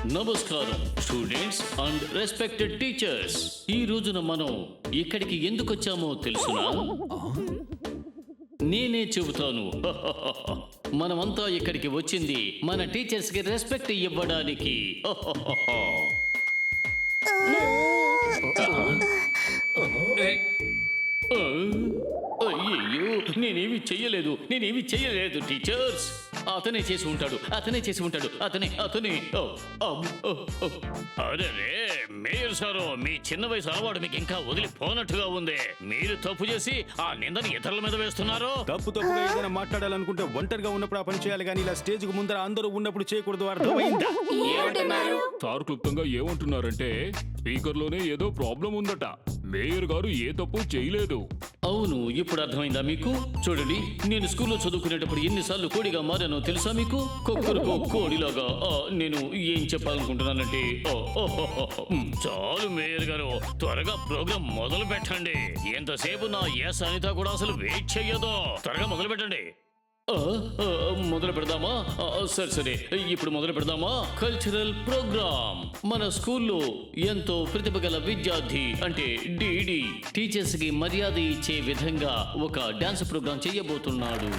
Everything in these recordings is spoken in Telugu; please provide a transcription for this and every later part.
నమస్కారం స్టూడెంట్స్ అండ్ రెస్పెక్టెడ్ టీచర్స్. ఈ రోజున మనం ఇక్కడికి ఎందుకు వచ్చామో తెలుసునా? నేనే చెబుతాను. మనమంతా ఇక్కడికి వచ్చింది మన టీచర్స్ కి రెస్పెక్ట్ ఇవ్వడానికి. అయ్యయ్యో, నేనేమి చెయ్యలేదు టీచర్స్. అతనే చేసి ఉంటాడు. అతనే. అరే మేయర్ సారు, మీ చిన్న వయసు అలవాటు మీకు ఇంకా వదిలిపోనట్టుగా ఉంది. మీరు తప్పు చేసి ఆ నిందని ఇతరుల మీద వేస్తున్నారు. తప్పుగా ఏదైనా మాట్లాడాలనుకుంటే ఒంటరిగా ఉన్నప్పుడు ఆ పని చేయాలి, కానీ ఇలా స్టేజ్ కు ముందర అందరూ ఉన్నప్పుడు చేయకూడదు. అర్థమైందా? సార్ క్లుప్తంగా ఏమంటున్నారంటే స్పీకర్ లోనే ఏదో ప్రాబ్లం ఉందట. మేయర్ గారు ఏ తప్పు చేయలేదు. అవును, ఇప్పుడు అర్థమైందా మీకు? చూడండి, నేను స్కూల్లో చదువుకునేటప్పుడు ఎన్నిసార్లు కోడిగా మారానో తెలుసా మీకు? కుక్కరుకో కోడిలాగా. నేను ఏం చెప్పాలనుకుంటున్నానంటే, చాలు మేయర్ గారు, త్వరగా ప్రోగ్రాం మొదలు పెట్టండి. ఎంతసేపు నా ఎస్ అనిత కూడా అసలు వెయిట్ చెయ్యదు. త్వరగా మొదలు పెట్టండి. మొదలు పెడదామా? సరే, ఇప్పుడు మొదలు పెడదామా? Cultural programme. మన స్కూల్లో ఎంతో ప్రతిభ గల విద్యార్థి అంటే డిడి టీచర్స్ కి మర్యాద ఇచ్చే విధంగా ఒక డాన్స్ ప్రోగ్రామ్ చేయబోతున్నాడు.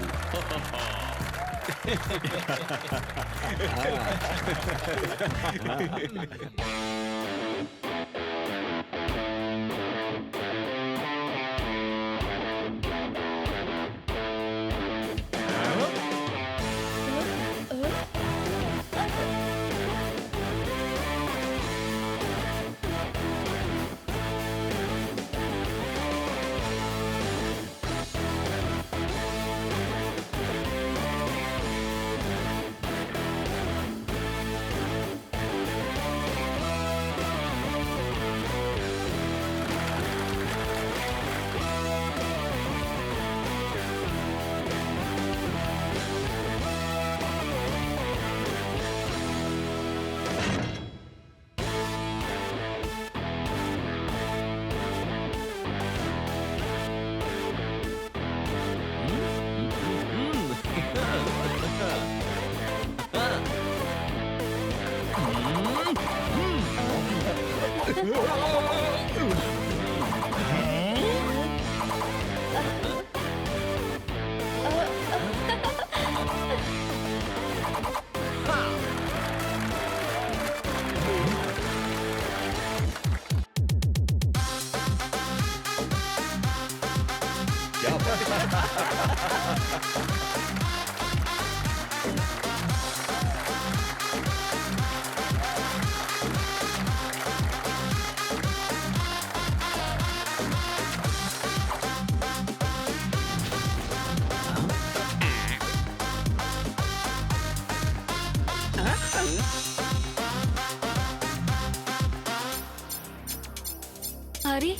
అరే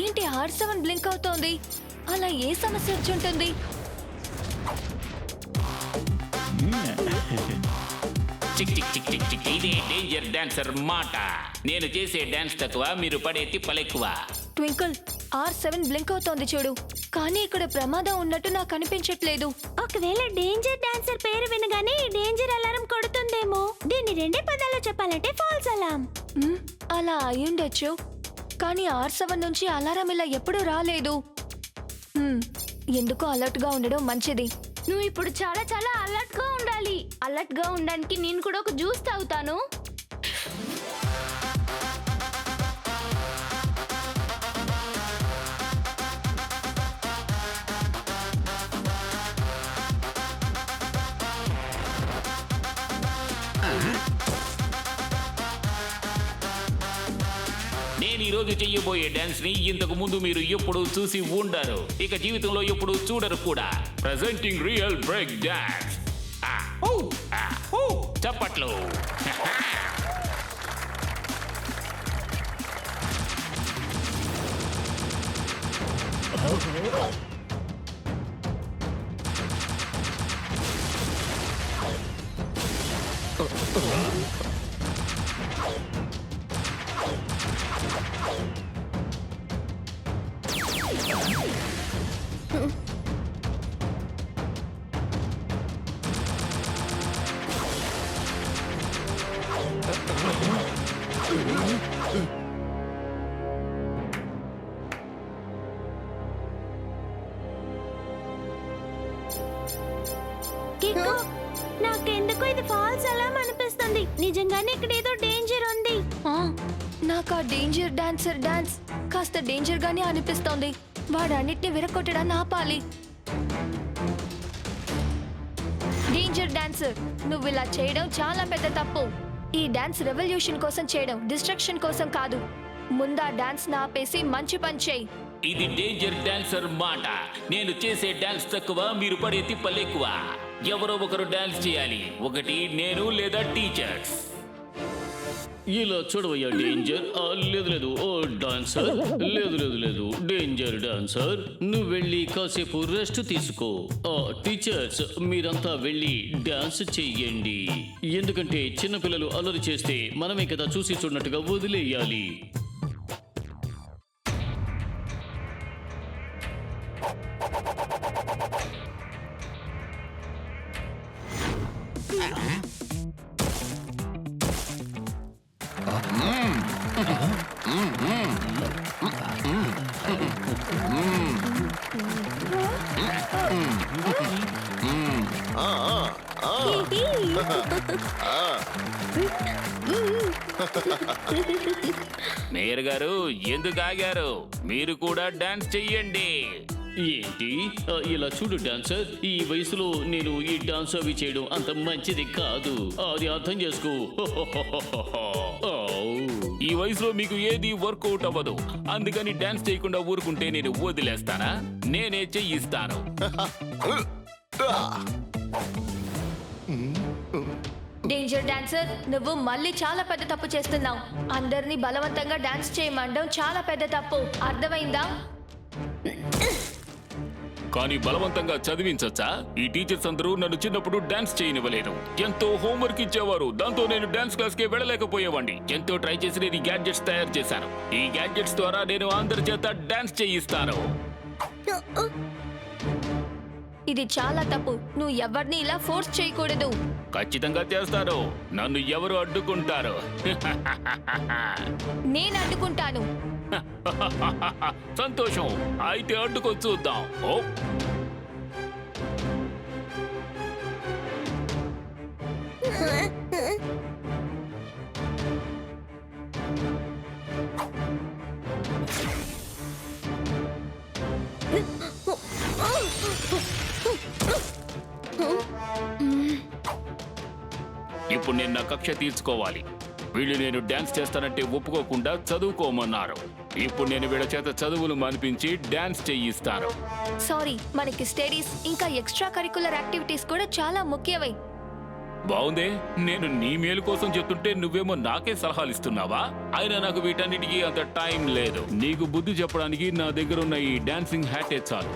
ఏంటి R7 బ్లింక్ అవుతోంది? అలా ఏ సమస్య వచ్చి ఉంటుంది? చిక్ చిక్ చిక్ చిక్ చిక్. ఇదే డేంజర్ డాన్సర్ మాట. నేను చేసే డాన్స్ తక్కువ, మీరు పడే తిప్పలెక్కువ. ట్వింకిల్, R7 బ్లింక్ అవుతోంది చూడు, కానీ ఇక్కడ ప్రమాదం ఉన్నట్టు నాకు అనిపించట్లేదు. ఒకవేళ డేంజర్ డాన్సర్ పేరు వినగానే డేంజర్ అలారం కొడుతుందేమో. దీన్ని రెండే పదాల్లో చెప్పాలంటే ఫాల్స్ అలారం. అలా అయ్యుండొచ్చు, కానీ R7 నుంచి అలారం ఇలా ఎప్పుడూ రాలేదు. ఎందుకో అలర్ట్ గా ఉండడం మంచిది. నువ్వు ఇప్పుడు చాలా చాలా అలర్ట్ గా ఉండాలి. అలర్ట్ గా ఉండడానికి నేను కూడా ఒక జ్యూస్ తాగుతాను. నేను ఈ రోజు చెయ్యబోయే డాన్స్ ని ఇంతకు ముందు మీరు ఎప్పుడు చూసి ఉండరు, ఇక జీవితంలో ఎప్పుడు చూడరు కూడా. Presenting real break dance. చప్పట్లు. కిక్కు, నాకెందుకు ఇది ఫాల్స్ అలాం అనిపిస్తుంది. నిజంగానే ఇక్కడ ఏదో డేంజర్ ఉంది. ఆ, నాకు ఆ డేంజర్ డాన్సర్ డాన్స్ కాస్త డేంజర్ గానే అనిపిస్తోంది. వాడన్నిటిని విరగొట్టడాన్ని ఆపాలి. డేంజర్ డాన్సర్, నువ్వు ఇలా చేయడం చాలా పెద్ద తప్పు. ఈ డాన్స్ రెవల్యూషన్ కోసం చేయడం, డిస్ట్రక్షన్ కోసం కాదు. ముందా డాన్స్ ఆపేసి మంచి పని చేయి. ఇది డేంజర్ డాన్సర్ మాట. నేను చేసే డాన్స్ తక్కువ, మీరు పడే తిప్పలు ఎక్కువ. ఎవరో ఒకరు డాన్స్ చేయాలి. ఒకటి నేను లేదా టీచర్స్. ఇలా చూడవయ్యా డేంజర్. లేదు లేదు, ఓ డాన్సర్. లేదు లేదు లేదు, డేంజర్ డాన్సర్, నువ్వు వెళ్ళి కాసేపు రెస్ట్ తీసుకో. టీచర్స్, మీరంతా వెళ్ళి డాన్స్ చెయ్యండి. ఎందుకంటే చిన్నపిల్లలు అల్లరి చేస్తే మనమే కదా చూసి చూడనట్టుగా వదిలేయాలి. మేయర్ గారు ఎందుకు ఆగారు? మీరు కూడా డాన్స్ చెయ్యండి. ఏంటి? ఇలా చూడు డాన్సర్, ఈ వయసులో నేను ఈ డాన్స్ అవి చేయడం అంత మంచిది కాదు. అది అర్థం చేసుకో. ఈ వయసులో మీకు ఏది వర్కౌట్ అవ్వదు. అందుకని డాన్స్ చేయకుండా ఊరుకుంటే నేను వదిలేస్తానా? నేనే చెయ్యిస్తాను. డేంజర్ డాన్సర్, నువ్వు మళ్ళీ చాలా పెద్ద తప్పు చేస్తున్నావు. అందరినీ బలవంతంగా డాన్స్ చేయమండం చాలా పెద్ద తప్పు. అర్థమైందా? కానీ బలవంతంగా చదివించొచ్చా? ఈ టీచర్స్ అందరూ నన్ను చిన్నప్పుడు డాన్స్ చేయనివ్వలేదు. ఎంతో హోంవర్క్ ఇచ్చేవారు. దాంతో నేను డాన్స్ క్లాస్ కి వెళ్ళలేకపోయేవాడిని. ఎంతో ట్రై చేసి నేను గ్యాడ్జెట్స్ తయారు చేశాను. ఈ గ్యాడ్జెట్స్ ద్వారా నేను అందరి చేత డాన్స్ చేయిస్తాను. ఇది చాలా తప్పు. నువ్వు ఎవరిని ఇలా ఫోర్స్ చేయకూడదు. ఖచ్చితంగా చేస్తారు. నన్ను ఎవరు అడ్డుకుంటారు? నేను అడ్డుకుంటాను. సంతోషం. అయితే అడ్డుకో చూద్దాం. ఓ ఇప్పుడు నేను నా కక్ష తీర్చుకోవాలి. వీళ్ళు నేను డాన్స్ చేస్తానంటే ఒప్పుకోకుండా చదువుకోమన్నారు. ఇప్పుడు నేను వీళ్ళ చేత చదువులు మానిపించి డాన్స్ చేయిస్తాను. సారీ, మనకి స్టడీస్ ఇంకా ఎక్స్ట్రా కరికులర్ యాక్టివిటీస్ కూడా చాలా ముఖ్యమై. బాగుందే. నేను నీ మేలు కోసం చెప్తుంటే నువ్వేమో నాకే సలహాలు ఇస్తున్నావా? అయినా నాకు వీటన్నిటికీ అంత టైం లేదు. నీకు బుద్ధి చెప్పడానికి నా దగ్గర ఉన్న ఈ డాన్సింగ్ హ్యాటే చాలు.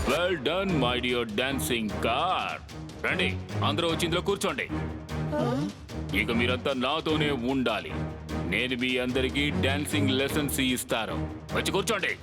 Well done my dear dancing car. రండి, అందరూ వచ్చి ఇందులో కూర్చోండి. ఇక మీరంతా నాతోనే ఉండాలి. నేను మీ అందరికీ డాన్సింగ్ లెసన్స్ ఇస్తాను. వచ్చి కూర్చోండి.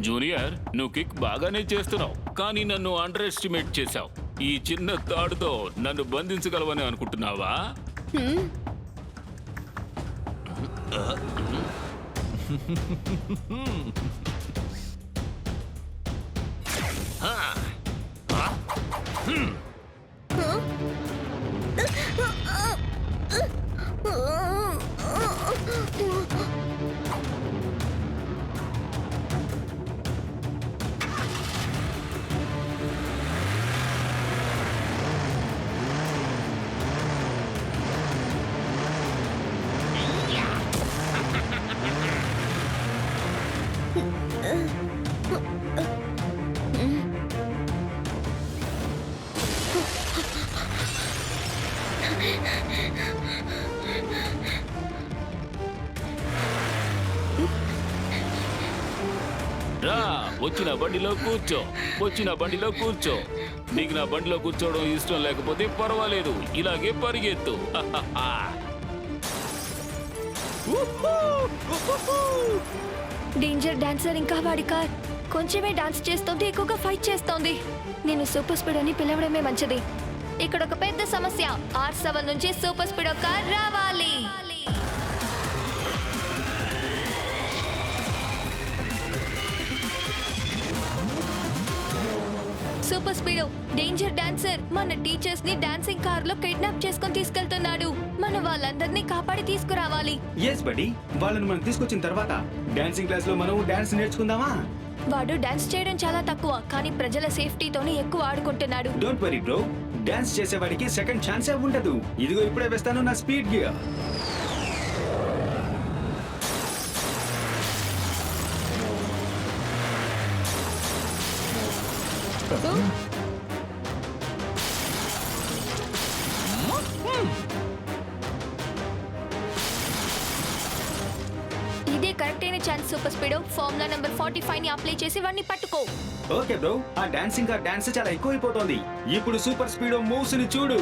జూనియర్, నువ్వు కిక్ బాగానే చేస్తున్నావు, కానీ నన్ను అండర్ ఎస్టిమేట్ చేశావు. ఈ చిన్న తాడుతో నన్ను బంధించగలవని అనుకుంటున్నావా? రా, వచ్చిన బండిలో కూర్చో, వచ్చిన బండిలో కూర్చో. నీకు నా బండిలో కూర్చోవడం ఇష్టం లేకపోతే పర్వాలేదు, ఇలాగే పరిగెత్తు. డేంజర్ డాన్సర్ ఇంకా వాడి కార్ కొంచెమే డాన్స్ చేస్తోంది, ఎక్కువగా ఫైట్ చేస్తోంది. నేను సూపర్ స్పీడ్ అని పిలవడమే మంచిది. ఇక్కడ ఒక పెద్ద సమస్య, R7 నుంచి సూపర్ స్పీడ్ కార్ రావాలి. సూపర్ స్పీడ్ డేంజర్ డాన్సర్ మన టీచర్స్ ని డాన్సింగ్ కార్ లో కిడ్నాప్ చేసుకొని తీసుకెళ్తున్నాడు. మనం వాళ్ళందరినీ కాపాడి తీసుకురావాలి. ఎస్ బడి, వాళ్ళని మనం తీసుకొచ్చిన తర్వాత డాన్సింగ్ క్లాస్ లో మనం డాన్స్ నేర్చుకుందామా? వాడు డాన్స్ చేయడం చాలా తక్కువ, కానీ ప్రజల సేఫ్టీతోనే ఎక్కువ ఆడుకుంటున్నాడు. డోంట్ వరీ బ్రో, డాన్స్ చేసేవాడికి సెకండ్ ఛాన్సే ఉండదు. ఇదిగో ఇప్పుడే వేస్తాను నా స్పీడ్ గేర్. ఇదే కరెక్ట్ అయిన chance super speed. Formula number 45 ని అప్లై చేసి వాడిని పట్టుకో. ఓకే బ్రో, ఆ డాన్సింగ్ ఆ డాన్స్ చాలా ఎక్కువైపోతోంది. ఇప్పుడు సూపర్ స్పీడ్ మూవ్స్ ని చూడు.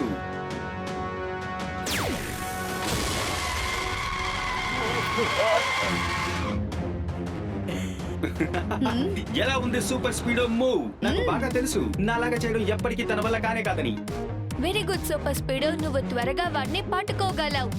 ఎలా ఉంది సూపర్ స్పీడ్ మూవ్? నాకు బాగా తెలుసు, నాలాగా చేయడం ఎప్పటికీ తన వల్ల కానే కాదని. వెరీ గుడ్ సూపర్ స్పీడ్, నువ్వు త్వరగా వాడిని పట్టుకోగలవు.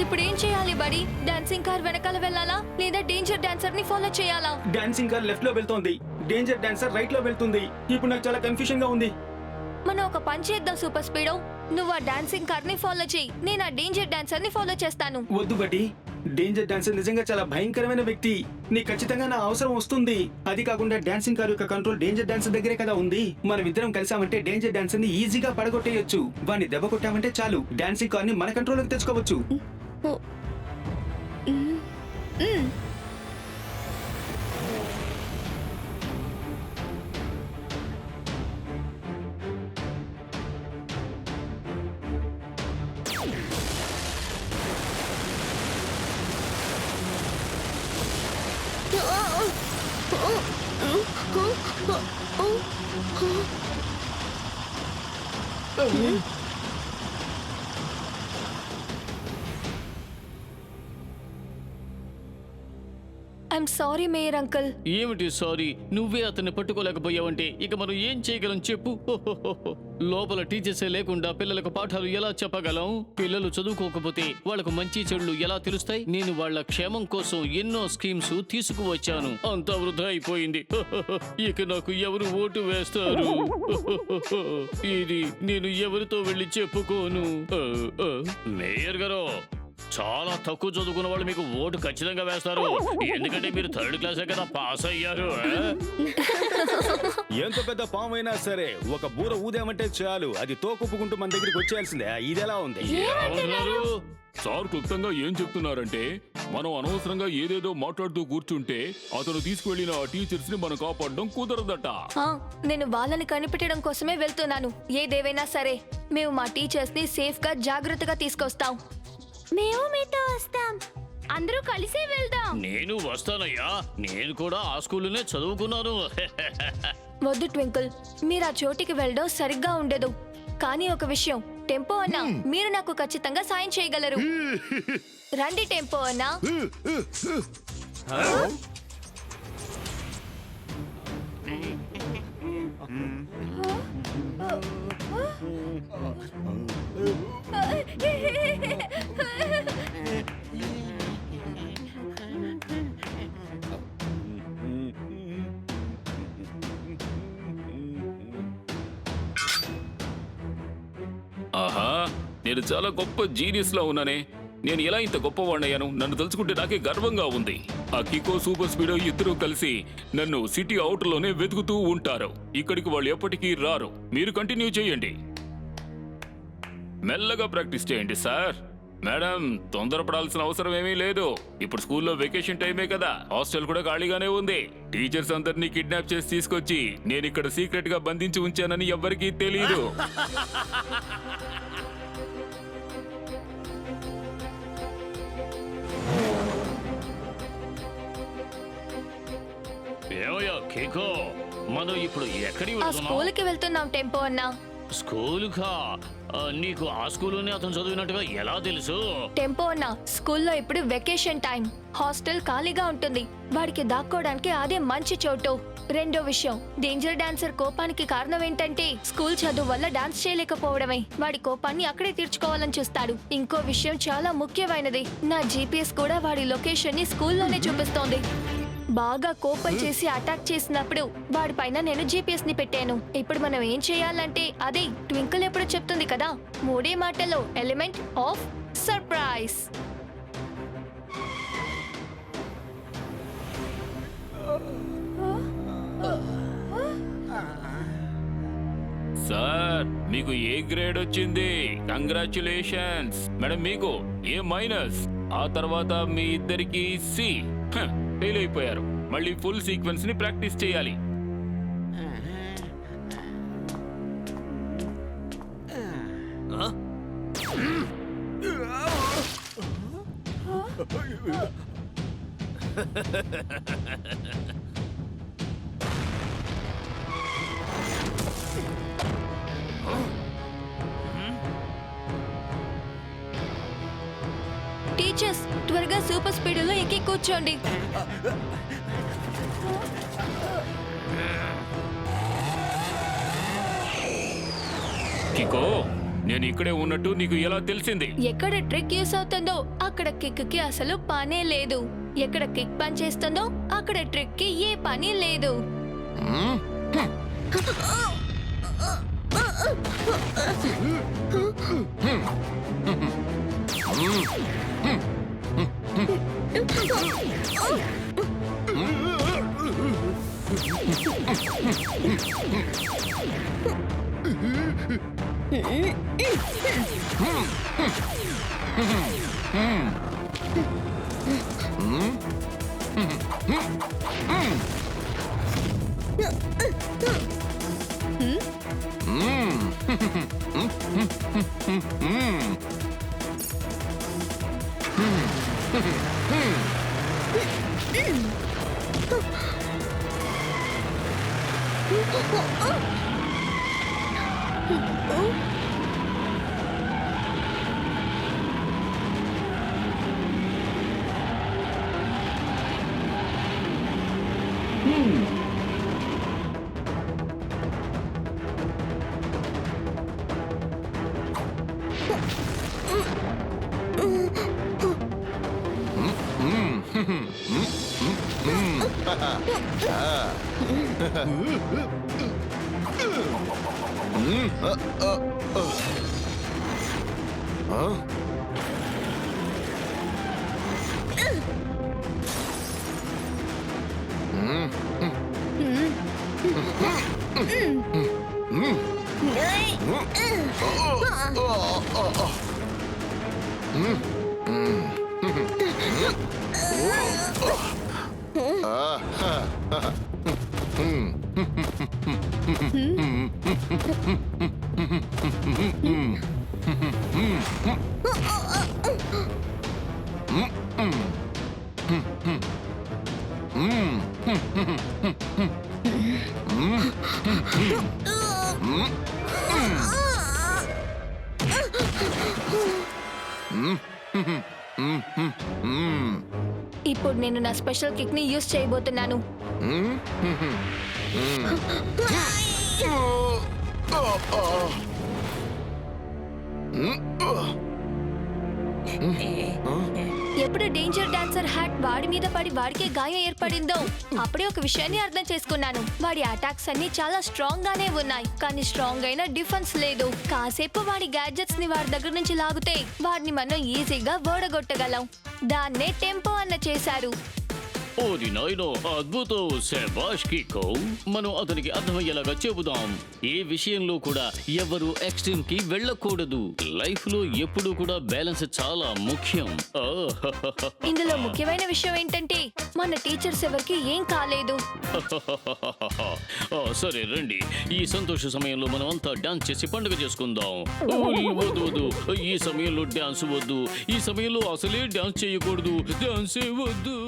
ఇప్పుడు ఏం చేయాలి బడి? డాన్సింగ్ కార్ వెనకాల వెళ్ళాలా లేదా డేంజర్ డాన్సర్ ని ఫాలో చేయాలా? డాన్సింగ్ కార్ లెఫ్ట్ లో వెళ్తోంది, డేంజర్ డాన్సర్ రైట్ లో వెళ్తుంది. ఇప్పుడు నాకు చాలా కన్ఫ్యూజన్ గా ఉంది. మనం ఒక పని చేద్దాం సూపర్ స్పీడ్, నువ్వు ఆ డాన్సింగ్ కార్ ని ఫాలో చేయి, నేను ఆ డేంజర్ డాన్సర్ ని ఫాలో చేస్తాను. వద్దు బట్టి, డేంజర్ డాన్సర్ నిజంగా చాలా భయంకరమైన వ్యక్తి. నీ ఖచ్చితంగా నా అవసరం వస్తుంది. అది కాకుండా డాన్సింగ్ కార్ యొక్క కంట్రోల్ డేంజర్ డాన్సర్ దగ్గరే కదా ఉంది. మనం ఇద్దరం కలిసామంటే డేంజర్ డాన్సర్ ని ఈజీగా పడగొట్టేయొచ్చు. వాడిని దెబ్బ కొట్టామంటే చాలు, డాన్సింగ్ కార్ ని మన కంట్రోల్లోకి తెచ్చుకోవచ్చు. I'm sorry mayor uncle. ఏమిటి సారీ? నువ్వే అతన్ని పట్టుకోలేకపోయావంటే ఇక మనం ఏం చేయగలం చెప్పు? లోపల టీచర్సే లేకుండా పిల్లలకు పాఠాలు ఎలా చెప్పగలం? పిల్లలు చదువుకోకపోతే వాళ్ళకు మంచి చెడులు ఎలా తెలుస్తాయి? నేను వాళ్ళ క్షేమం కోసం ఎన్నో స్కీమ్స్ తీసుకువచ్చాను, అంతా వృధా అయిపోయింది. ఇక నాకు ఎవరు ఓటు వేస్తారు? ఇది నేను ఎవరితో వెళ్ళి చెప్పుకోను. మేయర్ గారు, చాలా తక్కువ చదువుకున్న వాళ్ళు మీకు ఓటు ఖచ్చితంగా వేస్తారు, ఎందుకంటే మీరు 3rd క్లాసే కదా పాస్ అయ్యారు. ఎంత పెద్ద పాము అయినా సరే ఒక బూర ఊదామంటే చాలు, అది తోకుప్పుకుంటూ మన దగ్గరికి వచ్చేయాల్సిందే. ఇదెలా ఉంది? ఏమంటున్నారు? సార్ క్లుప్తంగా ఏం చెప్తున్నారంటే మనం అనవసరంగా ఏదేదో మాట్లాడుతూ కూర్చుంటే అతను తీసుకువెళ్లిన ఆ టీచర్స్ ని మనం కాపాడడం కుదరదట. నేను వాళ్ళని కనిపెట్టడం కోసమే వెళ్తున్నాను. ఏదేవైనా సరే మేము మా టీచర్స్ ని సేఫ్ గా జాగ్రత్తగా తీసుకొస్తాం. మేము మీతో వస్తాం. అందరూ కలిసి వెళ్దాం. నేను వస్తానయ్యా, నేను కూడా ఆ స్కూల్లోనే చదువుకున్నాను. వద్దు ట్వింకిల్, మీరు ఆ చోటికి వెళ్ళడం సరిగ్గా ఉండదు. కానీ ఒక విషయం, టెంపో అన్నా, మీరు నాకు ఖచ్చితంగా సాయం చేయగలరు. రండి టెంపో అన్నా. ఆహా, నేను చాలా గొప్ప జీనియస్ లా ఉన్నానే. నేను ఎలా ఇంత గొప్పవాణ్ణయ్యాను? నన్ను తలుచుకుంటే నాకే గర్వంగా ఉంది. ఆ కికో, సూపర్ స్పీడో ఇద్దరూ కలిసి నన్ను సిటీ అవుటర్ లోనే వెతుకుతూ ఉంటారు. ఇక్కడికి వాళ్ళు ఎప్పటికీ రారు. మీరు కంటిన్యూ చేయండి, మెల్లగా ప్రాక్టీస్ చేయండి సార్. మేడం, తొందరపడాల్సిన అవసరం ఏమీ లేదు. ఇప్పుడు స్కూల్లో వెకేషన్ టైమే కదా, హాస్టల్ కూడా ఖాళీగానే ఉంది. టీచర్స్ అందరినీ కిడ్నాప్ చేసి తీసుకొచ్చి నేను ఇక్కడ సీక్రెట్ గా బంధించి ఉంచానని ఎవ్వరికీ తెలియదు. ఏమయ్యా కేకో, మనం ఇప్పుడు ఎక్కడికి ఆ వెళ్తున్నాం? స్కూల్కి వెళ్తున్నాం టెంపో అన్నా. స్కూలుకా? నీకు ఆ స్కూల్లోనే అతను చదివినట్టుగా ఎలా తెలుసు? టెంపో అన్నా, స్కూల్లో ఇప్పుడు వెకేషన్ టైం, హాస్టల్ ఖాళీగా ఉంటుంది. వాడికి దాక్కోవడానికి అదే మంచి చోటు. రెండో విషయం, డేంజర్ డాన్సర్ కోపానికి కారణం ఏంటంటే స్కూల్ చదువు వల్ల డాన్స్ చేయలేకపోవడమే. వాడి కోపాన్ని అక్కడే తీర్చుకోవాలని చూస్తాడు. ఇంకో విషయం చాలా ముఖ్యమైనది, నా జీపీఎస్ కూడా వాడి లొకేషన్ ని స్కూల్లోనే చూపిస్తోంది. బాగా కోపం చేసి అటాక్ చేసినప్పుడు వాడి పైన నేను జీపీఎస్ ని పెట్టాను. ఇప్పుడు మనం ఏం చేయాలంటే అదే ట్వింకిల్ ఎప్పుడు చెప్తుంది కదా, 3 మాటల్లో ఎలిమెంట్ ఆఫ్ సర్ప్రైజ్. సార్, మీకు ఏ గ్రేడ్ వచ్చింది? కంగ్రాచులేషన్స్. మేడం, మీకు A-. ఆ తర్వాత మీ ఇద్దరికి C. ఫెయిల్ అయిపోయారు. మళ్ళీ ఫుల్ సీక్వెన్స్ ని ప్రాక్టీస్ చేయాలి. టీచర్స్, త్వరగా సూపర్ స్పీడ్ లో ఎక్కి కూర్చోండి. కికో, నేను ఇక్కడే ఉన్నట్టు నీకు ఎలా తెలిసింది? ఎక్కడ ట్రిక్ యూస్ అవుతుందో అక్కడ కిక్ కి అసలు పనే లేదు. ఎక్కడ కిక్ పని చేస్తుందో అక్కడ ట్రిక్ కి ఏ పని లేదు. ఇప్పుడు నేను నా స్పెషల్ కిక్ ని యూజ్ చేయబోతున్నాను. ఎప్పుడు డేంజర్ డాన్సర్ హ్యాట్ వాడి మీద పడి వాడికే గాయం ఏర్పడిందో అప్పుడే ఒక విషయాన్ని అర్థం చేసుకున్నాను. వాడి అటాక్స్ అన్ని చాలా స్ట్రాంగ్ గానే ఉన్నాయి, కానీ స్ట్రాంగ్ అయిన డిఫెన్స్ లేదు. కాసేపు వాడి గ్యాడ్జెట్స్ ని వాడి దగ్గర నుంచి లాగితే వాడిని మనం ఈజీగా ఓడగొట్టగలం. దాన్నే టెంపో అన్న చేశారు. ఓరి నాయనో, అద్భుతం శభాష్ కిక్కో. మనం అతనికి అర్థమయ్యేలాగా చెబుదాం. ఏ విషయంలో కూడా ఎవరు ఎక్స్ట్రీమ్ కి వెళ్ళకూడదు. లైఫ్ లో ఎప్పుడూ కూడా బ్యాలెన్స్ చాలా ముఖ్యం. ఇందులో ముఖ్యమైన విషయం ఏంటంటే మన టీచర్స్ ఎవరికి ఏం కాలేదు. సరే రండి, ఈ సంతోష సమయంలో మనం అంతా డాన్స్ చేసి పండుగ చేసుకుందాం. వద్దు వద్దు, ఈ సమయంలో డాన్స్ వద్దు. ఈ సమయంలో అసలే డాన్స్ చేయకూడదు. డాన్సే వద్దు.